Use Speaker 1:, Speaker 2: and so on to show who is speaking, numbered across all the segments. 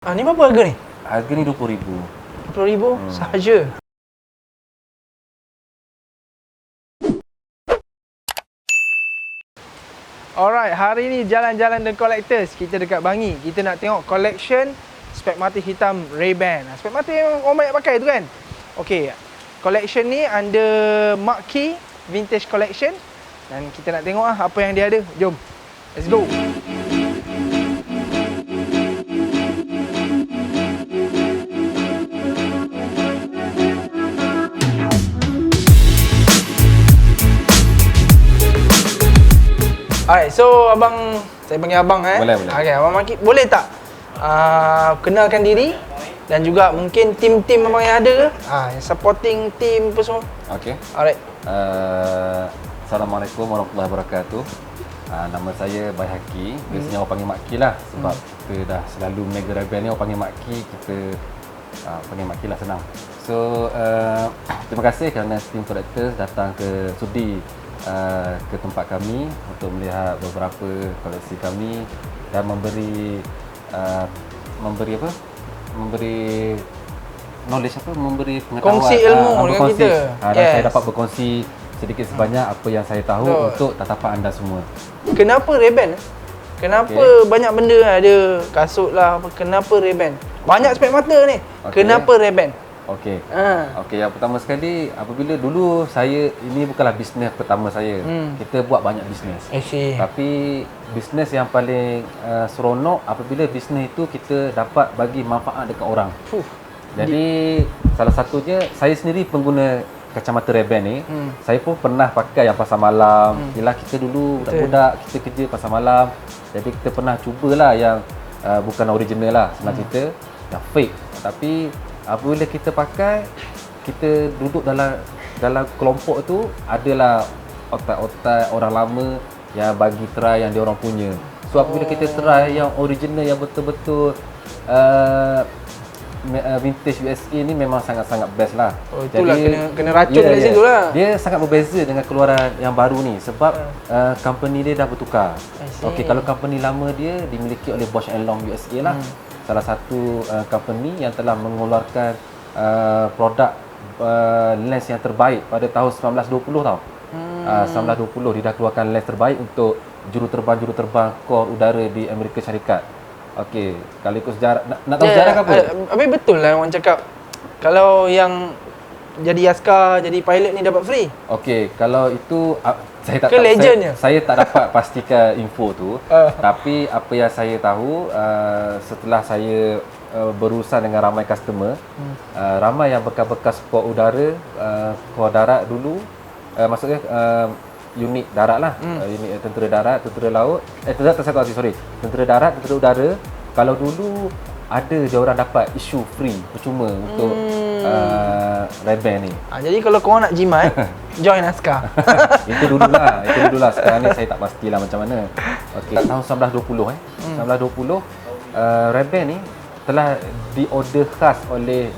Speaker 1: Ni berapa harga ni?
Speaker 2: Harga ni RM20,000.
Speaker 1: RM20,000 sahaja. Alright, hari ni jalan-jalan The Collectors. Kita dekat Bangi. Kita nak tengok collection spek mata hitam Ray-Ban. Spek mata yang orang banyak pakai tu kan? Okay, collection ni under Mark Key Vintage Collection. Dan kita nak tengok apa yang dia ada. Jom, let's go. Alright, so abang, saya panggil abang
Speaker 2: Boleh.
Speaker 1: Okay, abang Maki, boleh tak kenalkan diri dan juga mungkin tim-tim abang yang ada ke? Yang supporting team apa semua.
Speaker 2: Okey.
Speaker 1: Alright.
Speaker 2: Assalamualaikum warahmatullahi wabarakatuh. Nama saya Baihaki. Biasanya orang panggil Mak Ki lah sebab kita dah selalu mega Ray-Ban ni orang panggil Mak Ki, kita panggil Mak Ki lah, senang. So terima kasih kerana tim Collectors datang ke sudi ke tempat kami untuk melihat beberapa koleksi kami dan memberi knowledge, memberi pengetahuan,
Speaker 1: Kongsi ilmu dengan kita.
Speaker 2: Dan saya dapat berkongsi sedikit sebanyak apa yang saya tahu untuk tatapan anda semua.
Speaker 1: Kenapa Ray-Ban? Kenapa banyak benda ada kasut lah, kenapa Ray-Ban? Banyak spek mata ni. Kenapa Ray-Ban?
Speaker 2: Okey, yang pertama sekali, apabila dulu ini bukanlah bisnes pertama saya. Kita buat banyak bisnes. Tapi bisnes yang paling seronok apabila bisnes itu kita dapat bagi manfaat dekat orang. Jadi salah satunya, saya sendiri pengguna kacamata Ray-Ban ni. Saya pun pernah pakai yang pasar malam. Yelah, kita dulu budak-budak, kita kerja pasar malam. Jadi kita pernah cubalah yang bukan original lah, senang cerita, yang fake. Tapi apabila kita pakai, kita duduk dalam kelompok tu, adalah otak-otak orang lama yang bagi try yang dia orang punya. So apabila kita try yang original, yang betul-betul vintage USA ni, memang sangat-sangat best lah.
Speaker 1: Itulah, kena racun dari situ lah.
Speaker 2: Dia sangat berbeza dengan keluaran yang baru ni sebab company dia dah bertukar. Okey, kalau company lama dia dimiliki oleh Bausch & Lomb USA lah. Salah satu company yang telah mengeluarkan produk lens yang terbaik pada tahun 1920 tau. 1920 dia dah keluarkan lens terbaik untuk juruterbang kor udara di Amerika Syarikat. Okey, kalau ikut sejarah, nak tahu sejarah ke apa?
Speaker 1: Habis betul lah orang cakap kalau yang jadi askar, jadi pilot ni dapat free.
Speaker 2: Okey, kalau itu saya tak
Speaker 1: tahu. Legendnya.
Speaker 2: Saya tak dapat pastikan info tu. Tapi apa yang saya tahu, setelah saya berurusan dengan ramai customer, ramai yang bekas-bekas kor udara, kor darat dulu, maksudnya unit darat lah, unit tentera darat, tentera laut, tentera darat, tentera udara. Kalau dulu ada dia orang dapat isu free percuma untuk Ray-Ban ni.
Speaker 1: Jadi kalau korang nak jimat, join askar.
Speaker 2: Itu dululah. Sekarang ni saya tak pastilah macam mana. Okey, tahun 1920 1920 Ray-Ban ni telah diorder khas oleh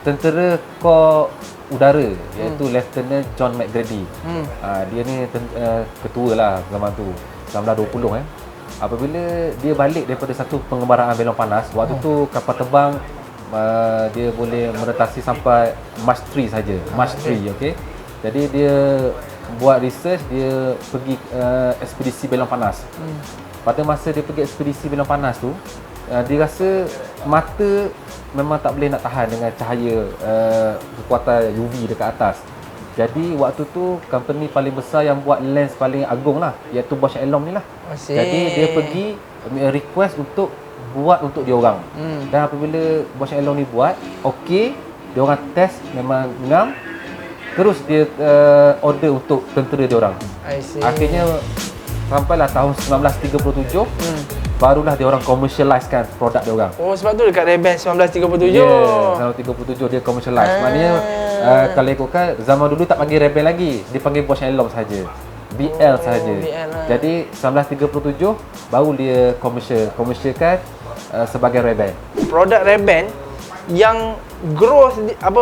Speaker 2: tentera kor udara, iaitu Lieutenant John McGrady. Dia ni ketua lah zaman tu, 1920 Apabila dia balik daripada satu pengembaraan belon panas, waktu tu kapal terbang dia boleh meretasi sampai Mach 3 saja. Mach 3, okey. Jadi dia buat research, dia pergi ekspedisi belon panas. Pada masa dia pergi ekspedisi belon panas tu, dia rasa mata memang tak boleh nak tahan dengan cahaya kekuatan UV dekat atas. Jadi waktu tu company paling besar yang buat lens paling agung lah, iaitu Bausch & Lomb ni lah. Jadi dia pergi request untuk buat untuk dia orang. Dan apabila Bausch & Lomb ni buat, okey, dia orang test memang ngam. Terus dia order untuk tentera dia orang. Akhirnya sampailah tahun 1937, barulah dia orang commercializekan produk dia orang.
Speaker 1: Sebab tu dekat Ray-Ban 1937.
Speaker 2: 1937 dia commercialize. Maknanya kalau ikutkan, zaman dulu tak panggil Ray-Ban lagi, dia panggil Bausch & Lomb saja. BL saja. Jadi 1937 baru dia commercialkan sebagai Ray-Ban.
Speaker 1: Produk Ray-Ban yang growth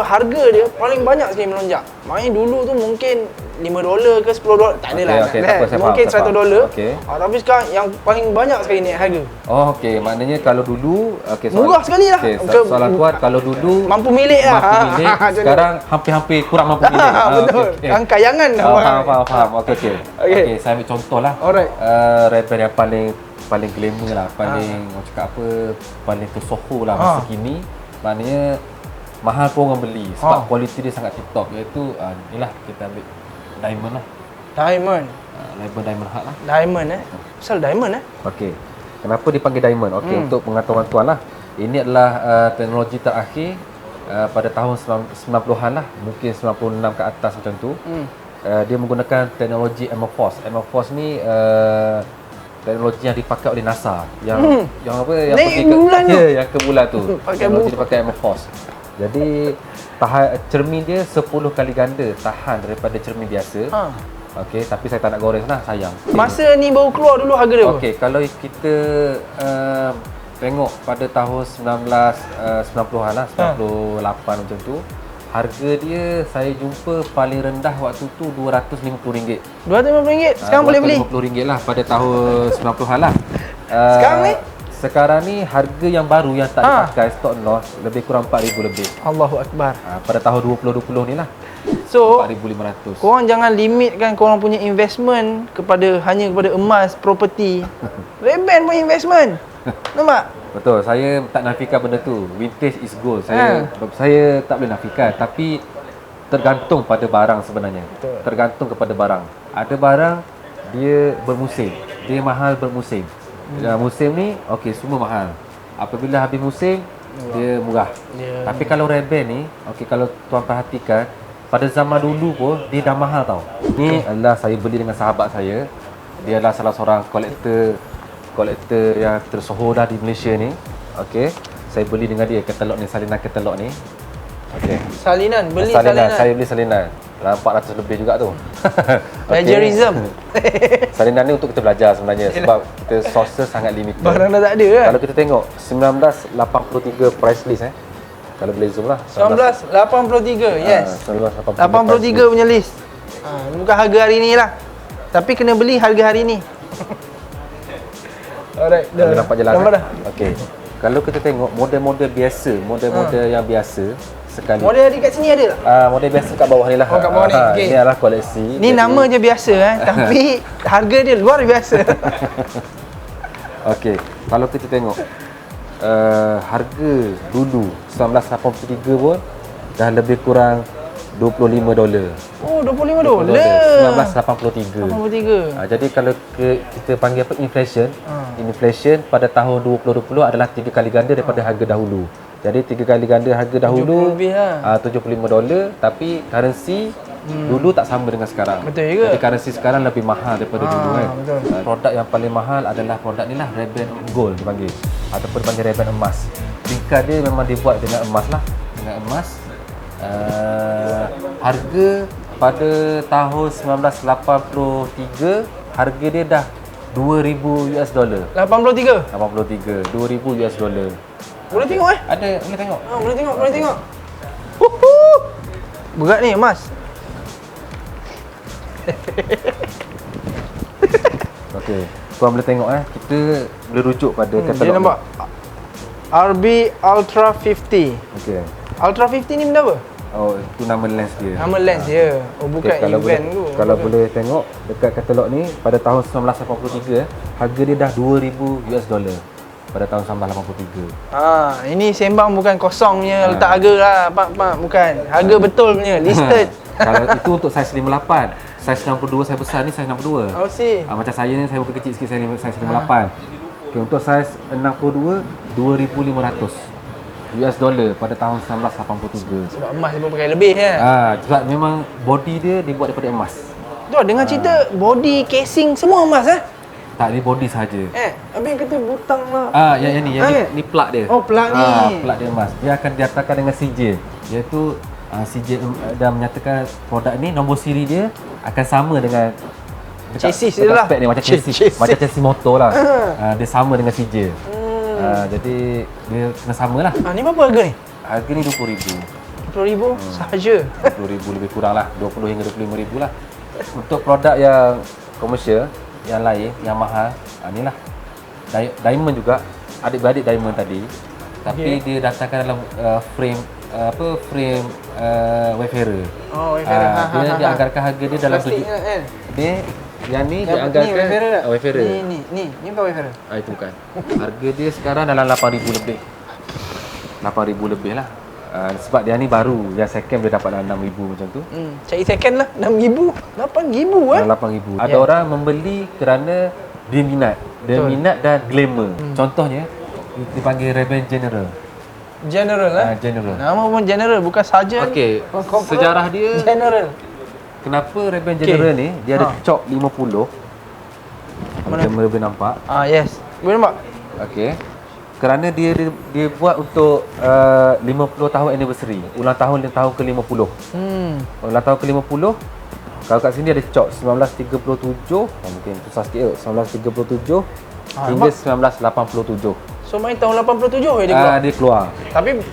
Speaker 1: harga dia paling banyak sekali melonjak. Maknanya dulu tu mungkin $5 ke $10, tak adalah.
Speaker 2: Okey, tak apa, saya
Speaker 1: Mungkin
Speaker 2: faham, saya
Speaker 1: $100.
Speaker 2: faham. Okey.
Speaker 1: Tapi sekarang yang paling banyak sekali naik harga.
Speaker 2: Oh, okey. Maknanya kalau dulu
Speaker 1: Murah sekali lah.
Speaker 2: Okey,
Speaker 1: Ke-
Speaker 2: soalan tuan kalau dulu
Speaker 1: Mampu milik lah.
Speaker 2: mampu milik, sekarang hampir-hampir kurang mampu milik.
Speaker 1: Betul. Yang kayangan.
Speaker 2: Faham. Okey.
Speaker 1: Okey.
Speaker 2: Okey, saya ambil contoh lah.
Speaker 1: Alright.
Speaker 2: Ray-Ban yang paling glamour lah, paling orang cakap apa, paling tersohor lah masa kini. Maknanya mahal pun orang beli sebab kualiti dia sangat tip-top, iaitu inilah kita ambil diamond lah.
Speaker 1: Diamond.
Speaker 2: Ray-Ban Diamond Heart lah.
Speaker 1: Diamond Pasal diamond
Speaker 2: Okey. Kenapa dipanggil diamond? Okey, untuk pengetahuan tuan lah. Ini adalah teknologi terakhir pada tahun 90-an lah, mungkin 96 ke atas macam tu. Dia menggunakan teknologi Amorphous. Amorphous ni teknologi yang dipakai oleh NASA yang apa yang
Speaker 1: Naik
Speaker 2: pergi
Speaker 1: bulan tu.
Speaker 2: yang ke bulan tu.
Speaker 1: Pakai
Speaker 2: Teknologi dipakai Amorphous. Jadi cermin dia 10 kali ganda tahan daripada cermin biasa. Okey, tapi saya tak nak goreng lah, sayang.
Speaker 1: Masa ni baru keluar dulu harga dia apa?
Speaker 2: Okey, kalau kita tengok pada tahun 1990-an lah, 98 macam tu, harga dia saya jumpa paling rendah waktu tu RM250.
Speaker 1: RM250. Sekarang boleh beli.
Speaker 2: RM250 lah pada tahun 90-an lah.
Speaker 1: Sekarang ni?
Speaker 2: Sekarang ni harga yang baru yang tak dipakai, stock loss, lebih kurang RM4,000 lebih.
Speaker 1: Allahu Akbar.
Speaker 2: Pada tahun 2020 ni lah.
Speaker 1: So,
Speaker 2: RM4,500.
Speaker 1: korang jangan limitkan korang punya investment hanya kepada emas, property. Ray-Ban pun investment. Nampak?
Speaker 2: Betul, saya tak nafikan benda tu. Vintage is gold. Saya tak boleh nafikan, tapi tergantung pada barang sebenarnya.
Speaker 1: Betul.
Speaker 2: Tergantung kepada barang. Ada barang dia bermusim. Dia mahal bermusim. Musim ni okey, semua mahal. Apabila habis musim dia murah. Tapi kalau Ray-Ban ni, okey, kalau tuan perhatikan pada zaman dulu pun dia dah mahal tau. Ni adalah saya beli dengan sahabat saya. Dia adalah salah seorang kolektor yang tersohor dah di Malaysia ni. Okey, saya beli dengan dia katalog ni, salinan katalog ni. Okey.
Speaker 1: Salinan, beli salinan.
Speaker 2: Saya beli salinan. Dalam 400 lebih juga tu.
Speaker 1: Plagiarism.
Speaker 2: Salinan ni untuk kita belajar sebenarnya sebab kita sources sangat limited.
Speaker 1: Barang dah tak ada kan?
Speaker 2: Kalau kita tengok 1983 price list kalau boleh zoom lah.
Speaker 1: 1983, yes.
Speaker 2: 1983
Speaker 1: 83 punya list. Bukan harga hari ni lah. Tapi kena beli harga hari ni. Alright, dah.
Speaker 2: Nampak jelas.
Speaker 1: Nampak dah.
Speaker 2: Okey. Kalau kita tengok model-model biasa, model-model yang biasa sekali.
Speaker 1: Model di kat sini ada tak?
Speaker 2: Model biasa kat bawah ni lah.
Speaker 1: Oh, kat bawah ni. Okay.
Speaker 2: Ini adalah koleksi.
Speaker 1: Ni nama je biasa tapi harga dia luar biasa.
Speaker 2: Okey. Kalau kita tengok harga dulu 1983 pun dah lebih kurang $25.
Speaker 1: Oh, $25.
Speaker 2: 1983.
Speaker 1: 83.
Speaker 2: Jadi kalau kita panggil apa, inflation. Inflation pada tahun 2020 adalah 3 kali ganda daripada harga dahulu. Jadi 3 kali ganda harga dahulu $75, tapi currency dulu tak sama dengan sekarang.
Speaker 1: Betul juga.
Speaker 2: Jadi currency sekarang lebih mahal daripada dulu kan.
Speaker 1: Betul.
Speaker 2: Produk yang paling mahal adalah produk ni lah, Ray-Ban Gold dipanggil, ataupun dipanggil Ray-Ban emas. Tingkah dia memang dibuat dengan emas lah, dengan emas. Harga pada tahun 1983 harga dia dah $2,000.
Speaker 1: 83.
Speaker 2: 83 $2,000.
Speaker 1: Boleh tengok
Speaker 2: Ada, boleh tengok.
Speaker 1: Boleh tengok. Berat ni emas.
Speaker 2: Okey, tuan boleh tengok kita boleh rujuk pada katalog.
Speaker 1: Dia nampak RB Ultra 50.
Speaker 2: Okey.
Speaker 1: Ultra 50 ni benda apa?
Speaker 2: Oh, itu nama lens dia.
Speaker 1: Nama lens dia. Oh, bukan
Speaker 2: Okey, kalau
Speaker 1: event
Speaker 2: boleh,
Speaker 1: tu.
Speaker 2: Kalau boleh tengok dekat katalog ni pada tahun 1983 harga dia dah $2,000 pada tahun 1983.
Speaker 1: Ini sembang bukan kosong punya letak harga lah, pak, bukan. Harga betul punya, listed.
Speaker 2: Kalau itu untuk saiz 58. Saiz 62 saya besar ni, saiz 62.
Speaker 1: Oh, see.
Speaker 2: Macam saya ni, saya muka kecil sikit, saiz 58. Okay, untuk saiz 62, $2,500 pada tahun 1983.
Speaker 1: Sebab emas dia pun pakai lebih kan.
Speaker 2: Sebab memang body dia dibuat daripada emas.
Speaker 1: Tu dengar cerita body casing semua emas
Speaker 2: Tak, ni body sahaja.
Speaker 1: Habis kata butang lah.
Speaker 2: Yang ni plug dia.
Speaker 1: Oh, plug ni.
Speaker 2: Plug dia emas. Dia akan diatarkan dengan sijil. Iaitu sijil dah menyatakan produk ni nombor siri dia akan sama dengan
Speaker 1: chassis dia lah.
Speaker 2: Spek dia macam chassis. Macam chassis motor lah. Dia sama dengan sijil. Jadi dia kena sama lah.
Speaker 1: Ni berapa harga ni?
Speaker 2: Harga ni RM20,000.
Speaker 1: RM20,000 sahaja.
Speaker 2: RM20,000 lebih kurang lah. 20 hingga RM25,000 lah. Untuk produk yang komersial, yang lain, yang mahal, inilah diamond juga, adik-beradik diamond tadi. Tapi dia datangkan dalam frame frame Wayfarer.
Speaker 1: Oh, Wayfarer.
Speaker 2: Dia anggarkan harga dia dalam dia yang ni dia anggarkan Wayfarer.
Speaker 1: Ni bukan Wayfarer.
Speaker 2: Itu bukan. Harga dia sekarang dalam 8,000 lebih. 8,000 lebih lah. Sebab dia ni baru, yang second dia dapat dalam 6,000 macam tu.
Speaker 1: Cari second lah 6,000. 8,000 kan?
Speaker 2: 8,000. Ada orang membeli kerana dia minat. Dia minat dan glamour. Contohnya dipanggil Ray-Ban General.
Speaker 1: General lah.
Speaker 2: General.
Speaker 1: Nama pun General, bukan Sarjan.
Speaker 2: Okey. Sejarah dia
Speaker 1: General.
Speaker 2: kenapa Ray-Ban General ni dia ada cok 50. Kamera boleh nampak.
Speaker 1: Yes. Boleh nampak?
Speaker 2: Okey. Kerana dia buat untuk 50 tahun anniversary. Ulang tahun ke-50. Ulang tahun ke-50. Kalau kat sini ada cok 1937. Mungkin susah sikit. 1937 hingga 1987.
Speaker 1: So main tahun 87 dia keluar?
Speaker 2: Dia keluar.
Speaker 1: Tapi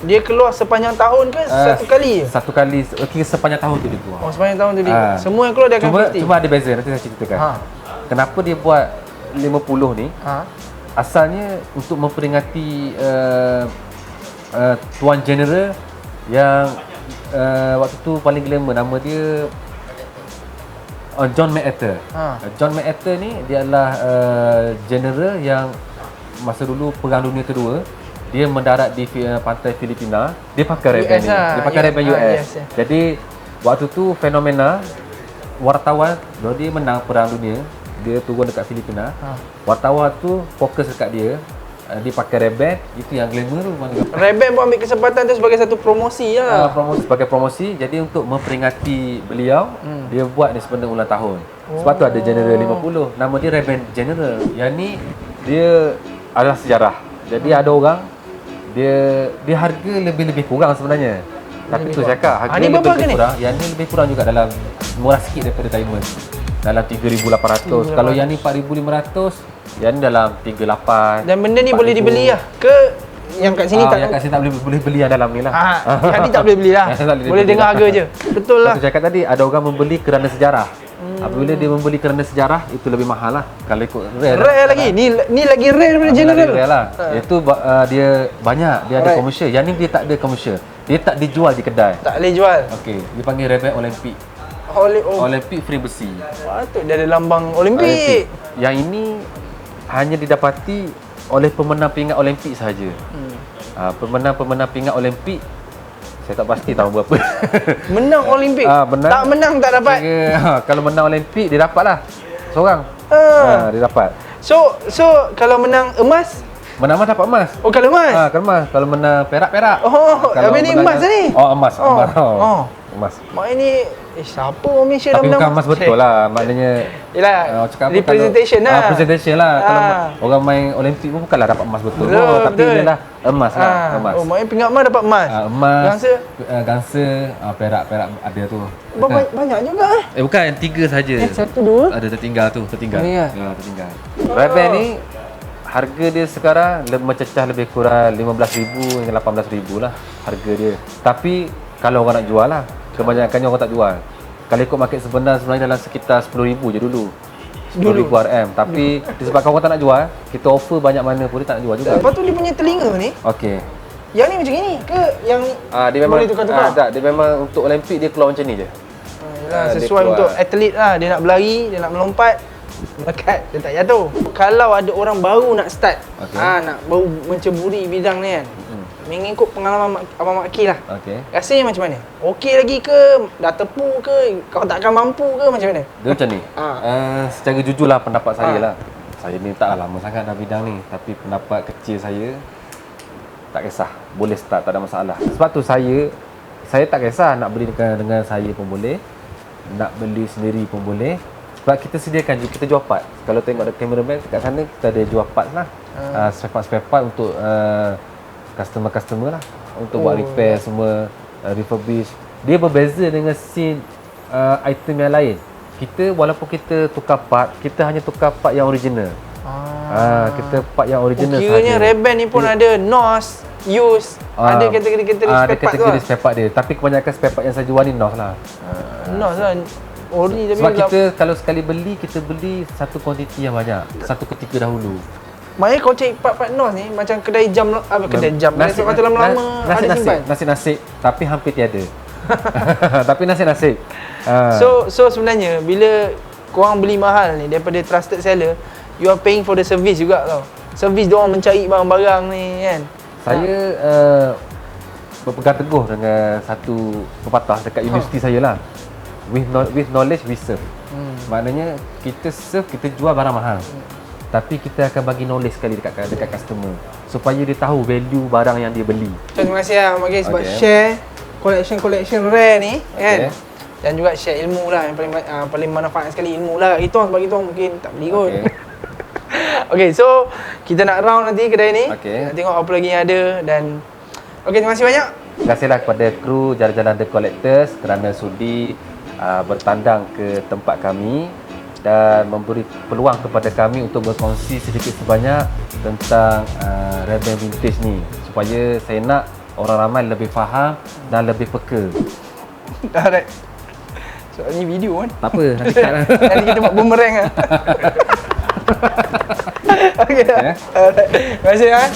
Speaker 1: dia keluar sepanjang tahun ke satu kali je?
Speaker 2: Satu kali. Sepanjang tahun tu dia keluar.
Speaker 1: Oh, sepanjang tahun tu dia. Semua yang keluar dia akan 50.
Speaker 2: Cuma ada beza, nanti saya ceritakan. Kenapa dia buat 50 ni? Asalnya untuk memperingati Tuan General yang waktu tu paling glamour, nama dia John MacArthur. John MacArthur ni dia adalah general yang masa dulu Perang Dunia Kedua dia mendarat di pantai Filipina. Dia pakai Ray-Ban ni. Dia pakai Ray-Ban US. Jadi waktu tu fenomena wartawan dia menang Perang Dunia, dia turun dekat Filipina. Wartawan tu fokus dekat dia. Dia pakai Ray-Ban, itu yang glamour tu.
Speaker 1: Ray-Ban pun ambil kesempatan tu sebagai satu promosi lah.
Speaker 2: Sebagai promosi. Jadi untuk memperingati beliau, dia buat ni sebenarnya ulang tahun. Sebab tu ada General 50. Nama dia Ray-Ban General. Yang ni dia adalah sejarah. Jadi ada orang dia harga lebih kurang sebenarnya. Tapi tu cakap harga lebih kurang. Yang ni lebih kurang juga, dalam murah sikit daripada diamond. Dalam 3,800. Kalau yang ni 4,500, yang ni dalam 38.
Speaker 1: Dan benda ni boleh dibeli lah ke yang kat sini tak?
Speaker 2: Yang kat sini tak boleh beli yang dalam ni lah.
Speaker 1: Yang ni tak boleh beli lah. Boleh dengar harga je. Betul lah.
Speaker 2: Aku cakap tadi ada orang membeli kerana sejarah. Apabila dia membeli kerana sejarah, itu lebih mahal lah. Kalau ikut
Speaker 1: rare lagi. Ni lagi rare daripada General.
Speaker 2: Rare lah. Itu dia banyak, dia ada komersial. Yang ni dia tak ada komersial. Dia tak dijual di kedai.
Speaker 1: Tak boleh jual.
Speaker 2: Okey, dia panggil Ray-Ban Olympic. Olympic frame besi.
Speaker 1: Patut dia ada lambang Olimpik.
Speaker 2: Yang ini hanya didapati oleh pemenang pingat Olimpik sahaja. Pemenang pingat Olimpik, saya tak pasti tahun berapa.
Speaker 1: Menang Olimpik? Tak menang tak dapat?
Speaker 2: Kalau menang Olimpik, dia dapat lah. Seorang. Dia dapat.
Speaker 1: So kalau menang emas?
Speaker 2: Menang emas dapat emas.
Speaker 1: Oh, kalau emas?
Speaker 2: Kalau emas. Kalau menang perak.
Speaker 1: Habis ni emas ni?
Speaker 2: Emas. Emas.
Speaker 1: Mak ini siapa orang Malaysia dah menang?
Speaker 2: Tapi bukan emas betul lah. Maknanya
Speaker 1: yelah, representation lah.
Speaker 2: Representation lah. Kalau orang main Olimpik pun bukanlah dapat emas betul. Tapi dia lah emas lah. Emas.
Speaker 1: Oh, maknanya pingat emas dapat emas?
Speaker 2: Emas. Gangsa. Perak ada tu.
Speaker 1: Banyak juga
Speaker 2: bukan, 3 saja.
Speaker 1: 1, 2.
Speaker 2: Ada tertinggal tu. Tertinggal.
Speaker 1: Tertinggal.
Speaker 2: Ray-Ban ni harga dia sekarang mencecah lebih kurang 15,000 hingga 18,000 lah harga dia. Tapi kalau orang nak jual lah, kebanyakannya orang tak jual. Kalau ikut market sebenarnya dalam sekitar 10,000 je dulu. 10,000 RM. Tapi disebabkan orang tak nak jual, kita offer banyak mana pun dia tak nak jual juga.
Speaker 1: Lepas tu dia punya telinga ni,
Speaker 2: okey,
Speaker 1: yang ni macam ni ke yang ni?
Speaker 2: Dia memang
Speaker 1: boleh tukar-tukar?
Speaker 2: tak, dia memang untuk Olimpik dia keluar macam ni je.
Speaker 1: Sesuai untuk atlet lah. Dia nak berlari, dia nak melompat, melekat, dia tak jatuh. Kalau ada orang baru nak start, nak baru menceburi bidang ni kan, mengikut pengalaman Abang Makki lah. Rasanya macam mana? Okey lagi ke? Dah tepu ke? Kau takkan mampu ke? Macam mana?
Speaker 2: Dia macam ni. Secara jujur lah pendapat saya lah. Saya ni tak lama sangat dalam bidang ni. Tapi pendapat kecil saya, tak kisah. Boleh start, tak ada masalah. Sebab tu saya tak kisah nak beli dengan saya pun boleh. Nak beli sendiri pun boleh. Sebab kita sediakan juga, kita jual part. Kalau tengok ada cameraman kat sana, kita ada jual part lah. Spare part untuk customer lah. Untuk buat repair semua, refurbish. Dia berbeza dengan scene item yang lain. Kita walaupun kita tukar part, kita hanya tukar part yang original. Kita part yang original sahaja.
Speaker 1: Kiranya Ray-Ban ni pun ada NOS, use, ada kategori-kategori spare part tu lah.
Speaker 2: Spare part dia. Tapi kebanyakan spare part yang saya jual ni NOS lah.
Speaker 1: NOS lah. Ori tapi
Speaker 2: Sebab kita kalau sekali beli, kita beli satu kuantiti yang banyak, satu ketika dahulu.
Speaker 1: Maknanya kau cari part-part nos ni macam kedai jam, apa kedai jam, kedai sepatu lama-lama ada simpan.
Speaker 2: Nasi-nasi tapi hampir tiada. Tapi nasi-nasi.
Speaker 1: So sebenarnya bila korang beli mahal ni daripada trusted seller, you are paying for the service juga tau. Servis diorang mencari barang-barang ni kan.
Speaker 2: Saya berpegang teguh dengan satu pepatah dekat universiti saya lah. With knowledge we serve. Maknanya kita serve, kita jual barang mahal. Tapi kita akan bagi knowledge sekali dekat customer supaya dia tahu value barang yang dia beli.
Speaker 1: Terima kasih lah Mak Gai sebab share collection rare ni kan. Dan juga share ilmu lah yang paling manfaat sekali, ilmu lah. Itu sebab itu mungkin tak beli kot. Okay, so kita nak round nanti kedai ni. Nak tengok apa lagi yang ada dan terima kasih banyak.
Speaker 2: Terima kasihlah kepada kru Jalan-Jalan The Collectors kerana sudi bertandang ke tempat kami dan memberi peluang kepada kami untuk berkongsi sedikit sebanyak tentang Ray-Ban vintage ni supaya saya nak orang ramai lebih faham dan lebih peka.
Speaker 1: Alright. So ni video kan?
Speaker 2: Tak apa, nanti cut lah.
Speaker 1: Nanti kita buat boomerang lah. Okay. Alright. Terima kasih kan.